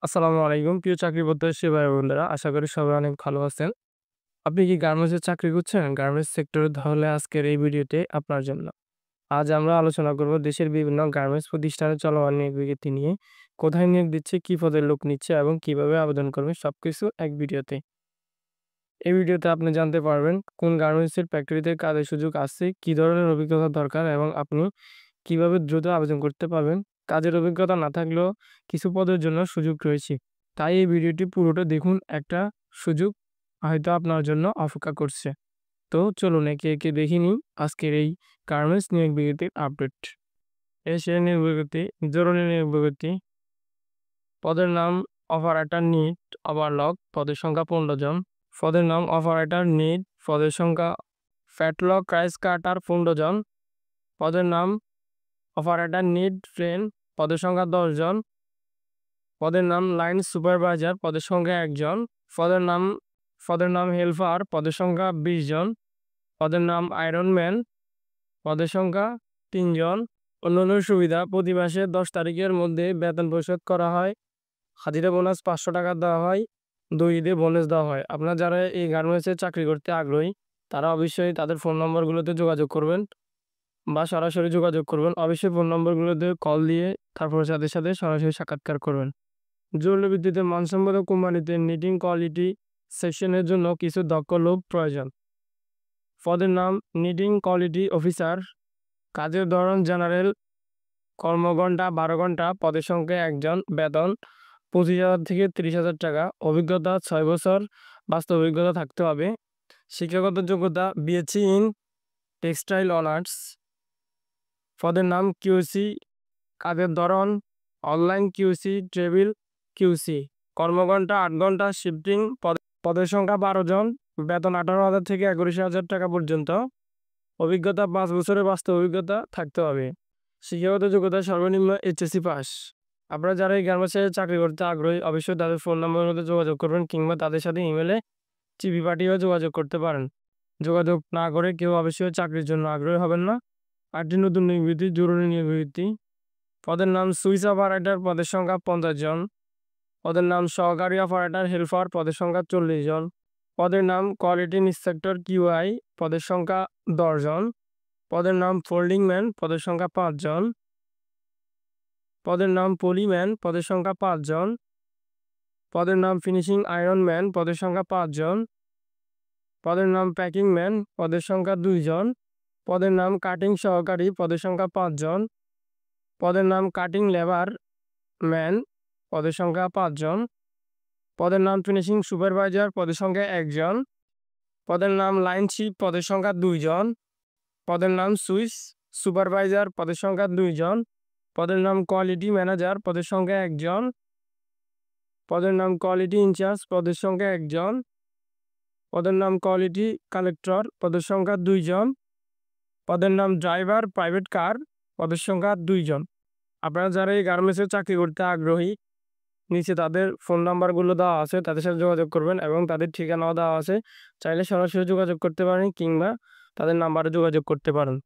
আসসালামু আলাইকুম। প্রিয় চাকরি প্রত্যাশী ভাই বোনেরা, আশা করি সবাই অনেক ভালো আছেন। আপনি কি গার্মেন্টস এ চাকরি করছেন? গার্মেন্টস সেক্টরে তাহলে আজকের এই ভিডিওটি আপনার জন্য। আজ আমরা আলোচনা করব দেশের বিভিন্ন গার্মেন্টস প্রতিষ্ঠানে চলমান নিয়োগ বিজ্ঞপ্তি নিয়ে। কোথায় নিয়োগ দিচ্ছে, কি পদের লোক নিচ্ছে এবং কিভাবে আবেদন করবেন সবকিছু এক ভিডিওতে। এই ভিডিওতে আপনি জানতে পারবেন কোন গার্মেন্টসের ফ্যাক্টরিতে কাজের সুযোগ আছে, কি ধরনের অভিজ্ঞতা দরকার এবং আপনি কিভাবে দ্রুত আবেদন করতে পারবেন। কাজের অভিজ্ঞতা না থাকলেও কিছু পদের জন্য সুযোগ রয়েছে। তাই এই ভিডিওটি পুরোটা দেখুন, একটা সুযোগ হয়তো আপনার জন্য অপেক্ষা করছে। তো চলুন একে একে দেখে নিই আজকের এই গার্মেন্টস নিয়োগ বিজ্ঞপ্তির আপডেট। এশিয়ান নিয়োগ বিজ্ঞপ্তি, জরুরি নিয়োগ বিজ্ঞপ্তি। পদের নাম অপারেটর নিড ওভারলক, পদের সংখ্যা 15 জন। পদের নাম অপারেটর নিড, পদের সংখ্যা ফ্যাটলক রাইস কাটার 15 জন। পদের নাম অপারেটর নিড ট্রেন, পদের সংখ্যা 10 জন। পদের নাম লাইন সুপারভাইজার, পদের সংখ্যা 1 জন। পদের নাম হেল্পার, পদের সংখ্যা 20 জন। পদের নাম আয়রনম্যান, পদের সংখ্যা 3 জন। অন্যান্য সুবিধা: প্রতি মাসে 10 তারিখের মধ্যে বেতন পরিশোধ করা হয়। হাজিরা বোনাস 500 টাকা দেওয়া হয়। 2 ঈদে বোনাস দেওয়া হয়। আপনারা যারা এই গার্মেন্টসে চাকরি করতে আগ্রহী, তারা অবশ্যই তাদের ফোন নম্বরগুলোতে যোগাযোগ করবেন বা সরাসরি যোগাযোগ করবেন। অবশ্যই ফোন নম্বরগুলোতে কল দিয়ে তারপরে তাদের সাথে সরাসরি সাক্ষাৎকার করবেন। জরুরি ভিত্তিতে মানসম্মত কোম্পানিতে নিটিং কোয়ালিটি সেকশনের জন্য কিছু দক্ষ লোক প্রয়োজন। পদের নাম নিটিং কোয়ালিটি অফিসার, কাজের ধরন জেনারেল, কর্মঘণ্টা 12 ঘন্টা, পদের সংখ্যা 1 জন, বেতন 25,000 থেকে 30,000 টাকা, অভিজ্ঞতা 6 বছর, বাস্তব অভিজ্ঞতা থাকতে হবে। শিক্ষাগত যোগ্যতা বিএসসি ইন টেক্সটাইল অনার্স। পদের নাম কিউসি, কাজের ধরন অনলাইন কিউসি, টেবিল কিউসি, কর্মঘণ্টা 8 ঘন্টা, শিফটিং। পদের সংখ্যা 12 জন, বেতন 18,000 থেকে 41,000 টাকা পর্যন্ত, অভিজ্ঞতা 5 বছরের বাস্তব অভিজ্ঞতা থাকতে হবে। শিক্ষাগত যোগ্যতা সর্বনিম্ন এইচএসসি পাস। আপনারা যারা এই গার্মেন্টসে চাকরি করতে আগ্রহী, অবশ্যই তাদের ফোন নম্বরের মধ্যে যোগাযোগ করবেন কিংবা তাদের সাথে ইমেলে চিঠি পাঠিয়েও যোগাযোগ করতে পারেন। যোগাযোগ না করে কেউ অবশ্যই চাকরির জন্য আগ্রহী হবেন না। আরেকটি নতুন নিয়োগ বিজ্ঞপ্তি, জরুরি নিয়োগ বিজ্ঞপ্তি। পদের নাম সুইচ অপারেটর, পদের সংখ্যা 50 জন। পদের নাম সহকারী অপারেটর হেল্পার, পদের সংখ্যা 40 জন। পদের নাম কোয়ালিটি ইন্সপেক্টর কিউআই, পদের সংখ্যা 10 জন। পদের নাম ফোল্ডিং ম্যান, পদের সংখ্যা 5 জন। পদের নাম পলিম্যান, পদের সংখ্যা 5 জন। পদের নাম ফিনিশিং আয়রন ম্যান, পদের সংখ্যা 5 জন। পদের নাম প্যাকিং ম্যান, পদের সংখ্যা 2 জন। পদের নাম কাটিং সহকারী, পদের সংখ্যা 5 জন। পদের নাম কাটিং লেবার ম্যান, পদের সংখ্যা 5 জন। পদের নাম ফিনিশিং সুপারভাইজার, পদের সংখ্যা 1 জন। পদের নাম লাইন শিপ, পদের সংখ্যা 2 জন। পদের নাম সুইচ সুপারভাইজার, পদের সংখ্যা 2 জন। পদের নাম কোয়ালিটি ম্যানেজার, পদের সংখ্যা 1 জন। পদের নাম কোয়ালিটি ইনচার্জ, পদের সংখ্যা 1 জন। পদের নাম কোয়ালিটি কালেক্টর, পদের সংখ্যা 2 জন। পদের নাম ড্রাইভার প্রাইভেট কার, পদের সংখ্যা 2 জন। আপনারা যারা এই গার্মেন্টসে চাকরি করতে আগ্রহী, নিচে তাদের ফোন নাম্বারগুলো দেওয়া আছে, তাদের সাথে যোগাযোগ করবেন এবং তাদের ঠিকানাও দেওয়া আছে। চাইলে সরাসরি যোগাযোগ করতে পারেন কিংবা তাদের নাম্বারে যোগাযোগ করতে পারেন।